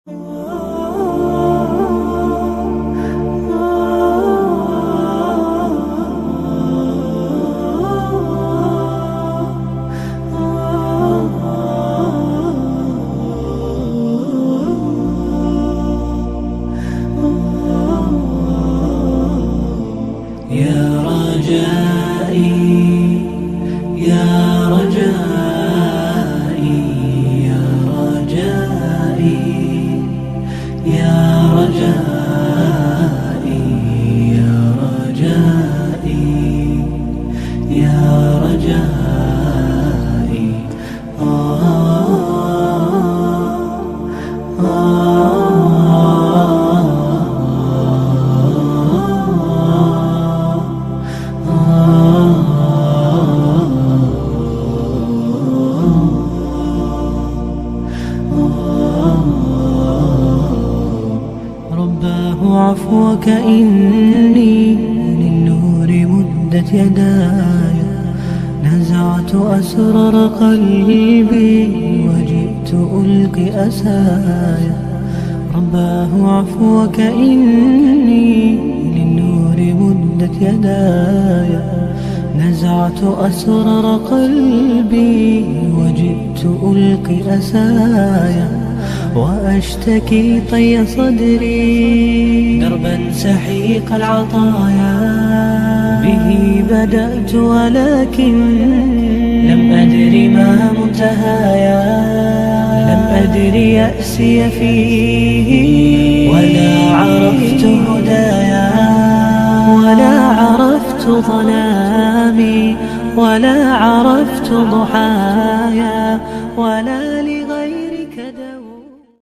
يا رجائي يا رجائي يا رجائي يا رجائي يا رجائي يا رجائي رباه عفوك إني للنور مدت يداي، نزعت أسرار قلبي وجئت ألقي أسايا. رباه عفوك إني للنور مدت يداي، نزعت أسرار قلبي وجئت ألقي أسايا، وأشتكي طي صدري دربا سحيق العطايا. به بدأت ولكن لم أدر ما منتهايا، لم أدر يأسي فيه ولا عرفت هدايا، ولا عرفت ظلامي ولا عرفت ضحايا، ولا